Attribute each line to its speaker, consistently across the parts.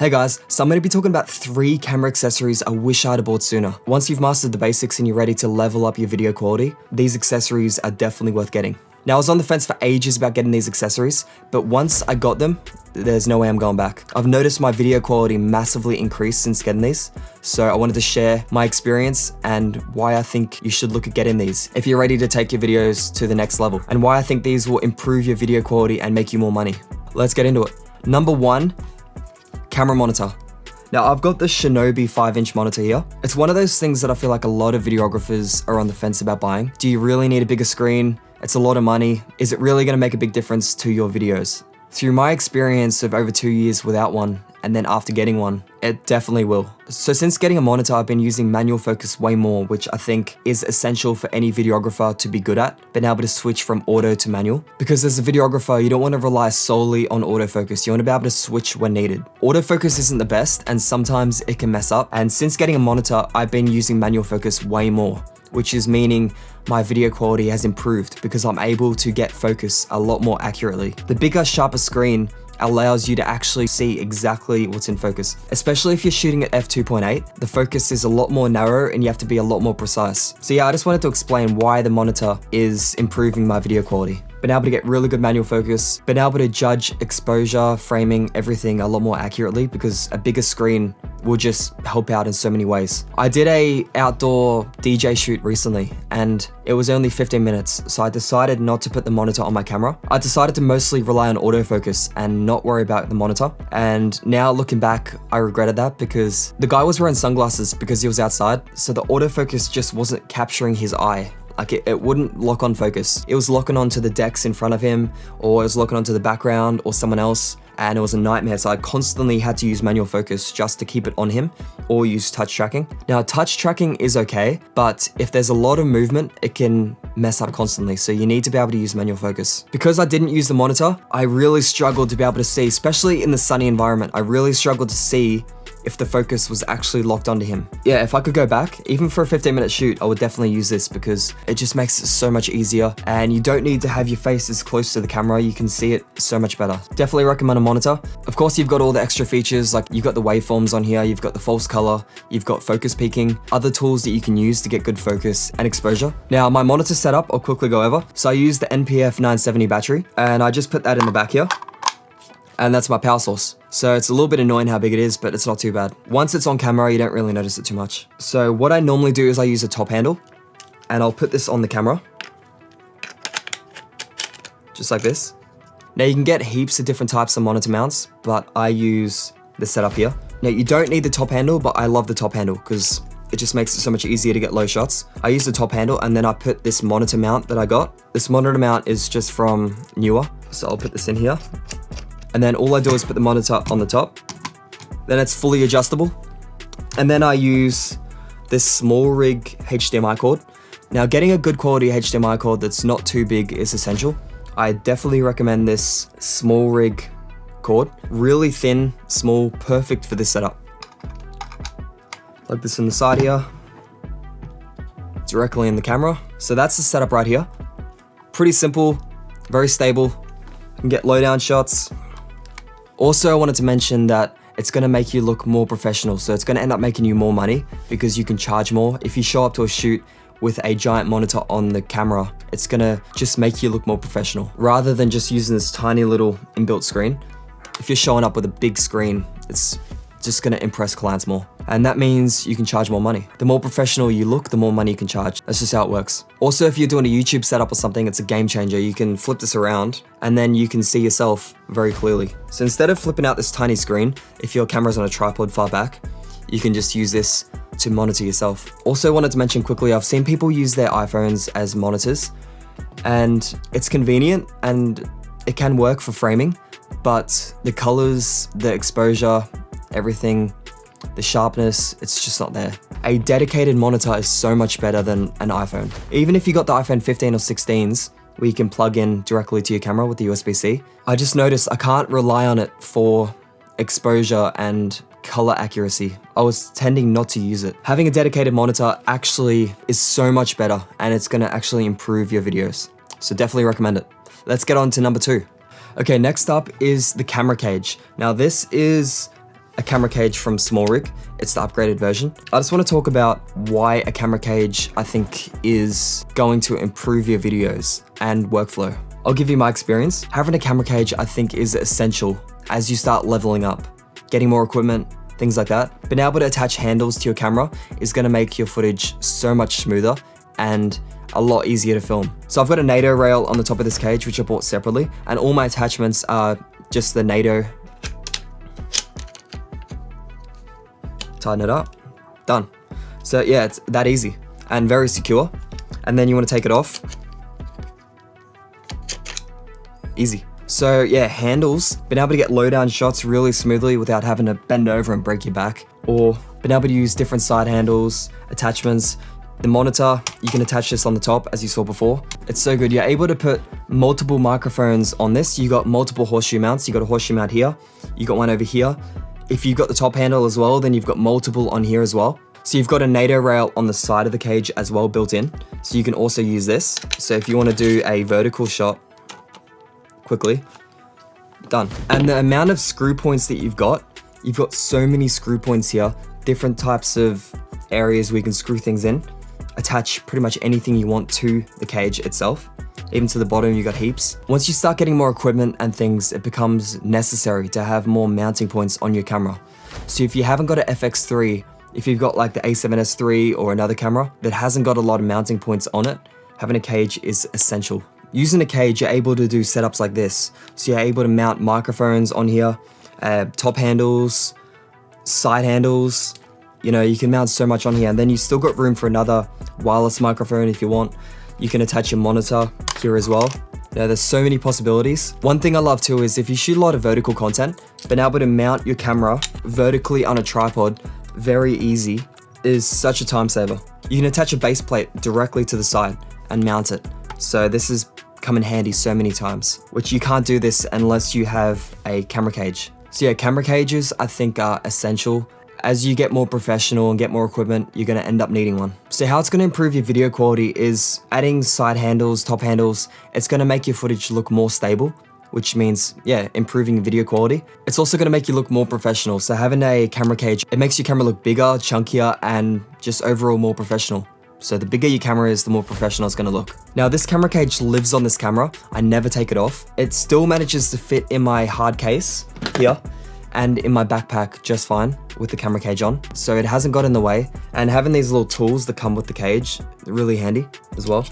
Speaker 1: Hey guys, so I'm going to be talking about 3 camera accessories I wish I'd have bought sooner. Once you've mastered the basics and you're ready to level up your video quality, these accessories are definitely worth getting. Now I was on the fence for ages about getting these accessories, but once I got them, there's no way I'm going back. I've noticed my video quality massively increased since getting these, so I wanted to share my experience and why I think you should look at getting these if you're ready to take your videos to the next level, and why I think these will improve your video quality and make you more money. Let's get into it. Number 1, camera monitor. Now I've got the Shinobi 5-inch monitor here. It's one of those things that I feel like a lot of videographers are on the fence about buying. Do you really need a bigger screen? It's a lot of money. Is it really gonna make a big difference to your videos? Through my experience of over 2 years without one, and then after getting one, it definitely will. So since getting a monitor, I've been using manual focus way more, which I think is essential for any videographer to be good at, being able to switch from auto to manual. Because as a videographer, you don't want to rely solely on autofocus. You want to be able to switch when needed. Autofocus isn't the best, and sometimes it can mess up. And since getting a monitor, I've been using manual focus way more, which is meaning my video quality has improved because I'm able to get focus a lot more accurately. The bigger, sharper screen allows you to actually see exactly what's in focus. Especially if you're shooting at f2.8, the focus is a lot more narrow and you have to be a lot more precise. So yeah, I just wanted to explain why the monitor is improving my video quality. Been able to get really good manual focus, been able to judge exposure, framing, everything a lot more accurately because a bigger screen will just help out in so many ways. I did a outdoor DJ shoot recently and it was only 15 minutes, so I decided not to put the monitor on my camera. I decided to mostly rely on autofocus and not worry about the monitor. And now looking back, I regretted that because the guy was wearing sunglasses because he was outside, so the autofocus just wasn't capturing his eye. Like it wouldn't lock on focus. It was locking onto the decks in front of him, or it was locking onto the background or someone else, and it was a nightmare. So I constantly had to use manual focus just to keep it on him, or use touch tracking. Now touch tracking is okay, but if there's a lot of movement, it can mess up constantly. So you need to be able to use manual focus. Because I didn't use the monitor, I really struggled to be able to see, especially in the sunny environment, I really struggled to see if the focus was actually locked onto him. Yeah, if I could go back, even for a 15-minute shoot, I would definitely use this because it just makes it so much easier and you don't need to have your face as close to the camera. You can see it so much better. Definitely recommend a monitor. Of course, you've got all the extra features, like you've got the waveforms on here, you've got the false color, you've got focus peaking, other tools that you can use to get good focus and exposure. Now, my monitor setup, I'll quickly go over. So I use the NPF 970 battery and I just put that in the back here. And that's my power source. So it's a little bit annoying how big it is, but it's not too bad. Once it's on camera, you don't really notice it too much. So what I normally do is I use a top handle and I'll put this on the camera. Just like this. Now you can get heaps of different types of monitor mounts, but I use the setup here. Now you don't need the top handle, but I love the top handle because it just makes it so much easier to get low shots. I use the top handle and then I put this monitor mount that I got. This monitor mount is just from Newer. So I'll put this in here. And then all I do is put the monitor on the top. Then it's fully adjustable. And then I use this Smallrig HDMI cord. Now getting a good quality HDMI cord that's not too big is essential. I definitely recommend this Smallrig cord. Really thin, small, perfect for this setup. Plug this in the side here. Directly in the camera. So that's the setup right here. Pretty simple, very stable. You can get low down shots. Also, I wanted to mention that it's going to make you look more professional. So it's going to end up making you more money because you can charge more. If you show up to a shoot with a giant monitor on the camera, it's going to just make you look more professional rather than just using this tiny little inbuilt screen. If you're showing up with a big screen, it's just going to impress clients more. And that means you can charge more money. The more professional you look, the more money you can charge. That's just how it works. Also, if you're doing a YouTube setup or something, it's a game changer. You can flip this around and then you can see yourself very clearly. So instead of flipping out this tiny screen, if your camera's on a tripod far back, you can just use this to monitor yourself. Also wanted to mention quickly, I've seen people use their iPhones as monitors and it's convenient and it can work for framing, but the colors, the exposure, everything, the sharpness, it's just not there. A dedicated monitor is so much better than an iPhone. Even if you got the iPhone 15 or 16s, where you can plug in directly to your camera with the USB-C, I just noticed I can't rely on it for exposure and color accuracy. I was tending not to use it. Having a dedicated monitor actually is so much better and it's gonna actually improve your videos. So definitely recommend it. Let's get on to number 2. Okay, next up is the camera cage. Now this is a camera cage from Smallrig. It's the upgraded version. I just want to talk about why a camera cage I think is going to improve your videos and workflow. I'll give you my experience. Having a camera cage I think is essential as you start leveling up, getting more equipment, things like that. Being able to attach handles to your camera is going to make your footage so much smoother and a lot easier to film. So I've got a NATO rail on the top of this cage, which I bought separately, and all my attachments are just the NATO. Tighten it up, done. So yeah, it's that easy and very secure. And then you want to take it off. Easy. So yeah, handles, being able to get low down shots really smoothly without having to bend over and break your back, or being able to use different side handles, attachments. The monitor, you can attach this on the top as you saw before. It's so good. You're able to put multiple microphones on this. You got multiple horseshoe mounts. You got a horseshoe mount here. You got one over here. If you've got the top handle as well, then you've got multiple on here as well. So you've got a NATO rail on the side of the cage as well built in. So you can also use this. So if you want to do a vertical shot quickly, done. And the amount of screw points that you've got so many screw points here, different types of areas where you can screw things in. Attach pretty much anything you want to the cage itself. Even to the bottom, you got heaps. Once you start getting more equipment and things, it becomes necessary to have more mounting points on your camera. So if you haven't got an FX3, if you've got like the A7S III or another camera that hasn't got a lot of mounting points on it, having a cage is essential. Using a cage, you're able to do setups like this. So you're able to mount microphones on here, top handles, side handles. You know, you can mount so much on here, and then you still got room for another wireless microphone if you want. You can attach your monitor here as well. Now, there's so many possibilities. One thing I love too is if you shoot a lot of vertical content, being able to mount your camera vertically on a tripod, very easy, is such a time saver. You can attach a base plate directly to the side and mount it. So this has come in handy so many times, which you can't do this unless you have a camera cage. So yeah, camera cages I think are essential. As you get more professional and get more equipment, you're gonna end up needing one. So how it's gonna improve your video quality is adding side handles, top handles. It's gonna make your footage look more stable, which means, yeah, improving video quality. It's also gonna make you look more professional. So having a camera cage, it makes your camera look bigger, chunkier, and just overall more professional. So the bigger your camera is, the more professional it's gonna look. Now this camera cage lives on this camera. I never take it off. It still manages to fit in my hard case here and in my backpack just fine with the camera cage on. So it hasn't got in the way. And having these little tools that come with the cage, really handy as well.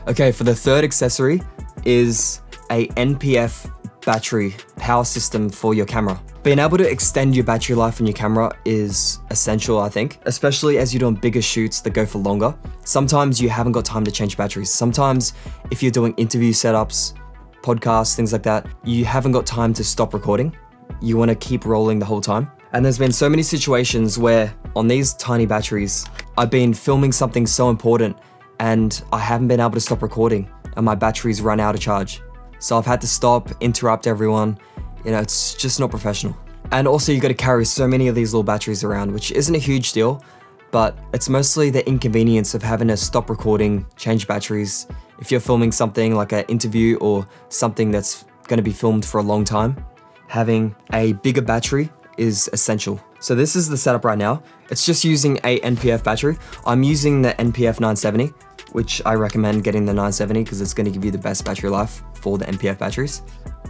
Speaker 1: Okay, for the third accessory is a NPF battery power system for your camera. Being able to extend your battery life on your camera is essential, I think, especially as you're doing bigger shoots that go for longer. Sometimes you haven't got time to change batteries. Sometimes if you're doing interview setups, podcasts, things like that, you haven't got time to stop recording. You want to keep rolling the whole time. And there's been so many situations where on these tiny batteries, I've been filming something so important and I haven't been able to stop recording and my batteries run out of charge. So I've had to stop, interrupt everyone. You know, it's just not professional. And also you got to carry so many of these little batteries around, which isn't a huge deal, but it's mostly the inconvenience of having to stop recording, change batteries. If you're filming something like an interview or something that's going to be filmed for a long time, having a bigger battery is essential. So this is the setup right now. It's just using a NPF battery. I'm using the NPF 970, which I recommend getting the 970 because it's going to give you the best battery life for the NPF batteries.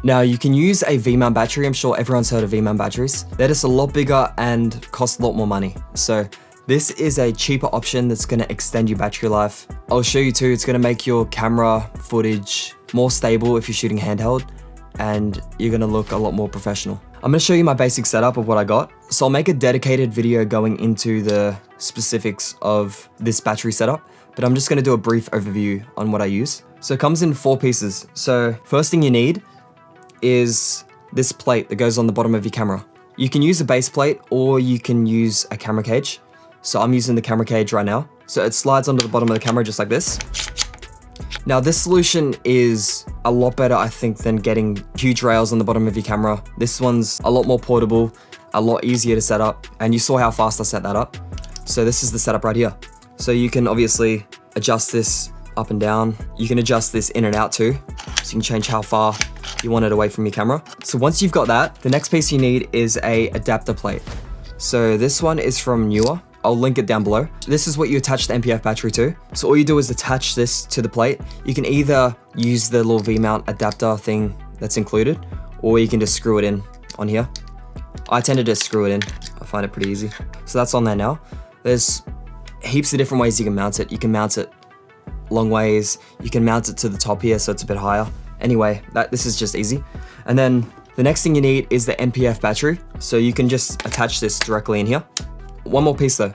Speaker 1: Now you can use a V-mount battery. I'm sure everyone's heard of V-mount batteries. They're just a lot bigger and cost a lot more money. So this is a cheaper option that's going to extend your battery life. I'll show you too. It's going to make your camera footage more stable if you're shooting handheld, and you're gonna look a lot more professional. I'm gonna show you my basic setup of what I got. So I'll make a dedicated video going into the specifics of this battery setup, but I'm just gonna do a brief overview on what I use. So it comes in 4 pieces. So first thing you need is this plate that goes on the bottom of your camera. You can use a base plate or you can use a camera cage. So I'm using the camera cage right now. So it slides onto the bottom of the camera just like this. Now this solution is a lot better, I think, than getting huge rails on the bottom of your camera. This one's a lot more portable, a lot easier to set up, and you saw how fast I set that up. So this is the setup right here. So you can obviously adjust this up and down. You can adjust this in and out too, so you can change how far you want it away from your camera. So once you've got that, the next piece you need is a adapter plate. So this one is from Newer. I'll link it down below. This is what you attach the NPF battery to. So all you do is attach this to the plate. You can either use the little V-mount adapter thing that's included, or you can just screw it in on here. I tend to just screw it in. I find it pretty easy. So that's on there now. There's heaps of different ways you can mount it. You can mount it long ways. You can mount it to the top here so it's a bit higher. Anyway, this is just easy. And then the next thing you need is the NPF battery. So you can just attach this directly in here. One more piece though,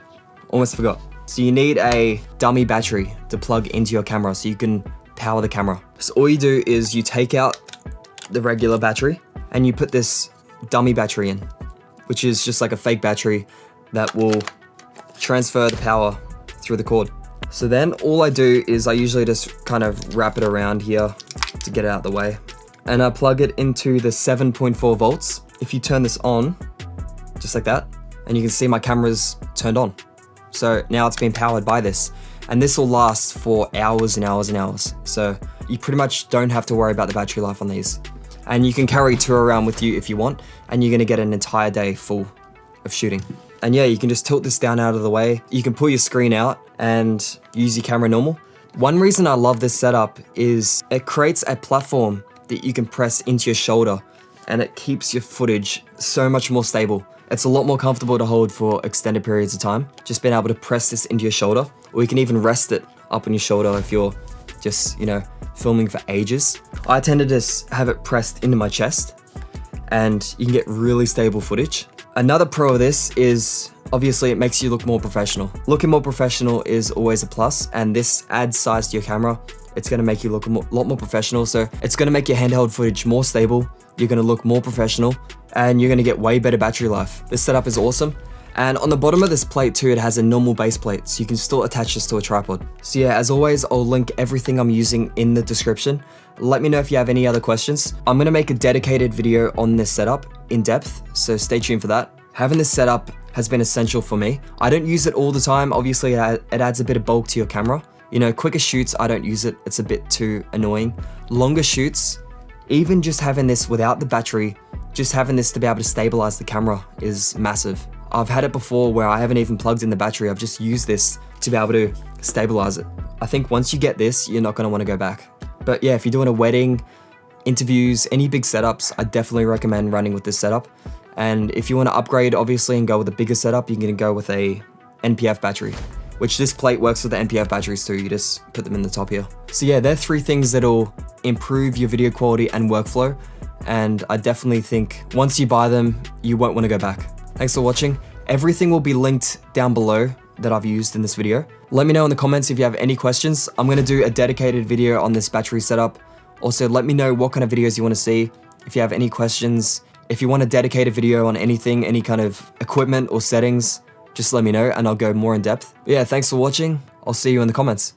Speaker 1: almost forgot. So you need a dummy battery to plug into your camera so you can power the camera. So all you do is you take out the regular battery and you put this dummy battery in, which is just like a fake battery that will transfer the power through the cord. So then all I do is I usually just kind of wrap it around here to get it out of the way. And I plug it into the 7.4 volts. If you turn this on, just like that, and you can see my camera's turned on. So now it's been powered by this. And this will last for hours and hours and hours. So you pretty much don't have to worry about the battery life on these. And you can carry two around with you if you want, and you're gonna get an entire day full of shooting. And yeah, you can just tilt this down out of the way. You can pull your screen out and use your camera normal. One reason I love this setup is it creates a platform that you can press into your shoulder, and it keeps your footage so much more stable. It's a lot more comfortable to hold for extended periods of time. Just being able to press this into your shoulder, or you can even rest it up on your shoulder if you're just, you know, filming for ages. I tend to just have it pressed into my chest, and you can get really stable footage. Another pro of this is obviously it makes you look more professional. Looking more professional is always a plus, and this adds size to your camera. It's gonna make you look a lot more professional, so it's gonna make your handheld footage more stable. You're gonna look more professional, and you're gonna get way better battery life. This setup is awesome. And on the bottom of this plate too, it has a normal base plate, so you can still attach this to a tripod. So yeah, as always, I'll link everything I'm using in the description. Let me know if you have any other questions. I'm gonna make a dedicated video on this setup in depth, so stay tuned for that. Having this setup has been essential for me. I don't use it all the time. Obviously, it adds a bit of bulk to your camera. You know, quicker shoots, I don't use it. It's a bit too annoying. Longer shoots, even just having this without the battery, just having this to be able to stabilize the camera is massive. I've had it before where I haven't even plugged in the battery. I've just used this to be able to stabilize it. I think once you get this, you're not gonna wanna go back. But yeah, if you're doing a wedding, interviews, any big setups, I definitely recommend running with this setup. And if you wanna upgrade, obviously, and go with a bigger setup, you're gonna go with a NPF battery, which this plate works with the NPF batteries too. You just put them in the top here. So yeah, they're three things that'll improve your video quality and workflow. And I definitely think once you buy them, you won't wanna go back. Thanks for watching. Everything will be linked down below that I've used in this video. Let me know in the comments if you have any questions. I'm gonna do a dedicated video on this battery setup. Also, let me know what kind of videos you wanna see. If you have any questions, if you want a dedicated video on anything, any kind of equipment or settings, just let me know and I'll go more in depth. But yeah, thanks for watching. I'll see you in the comments.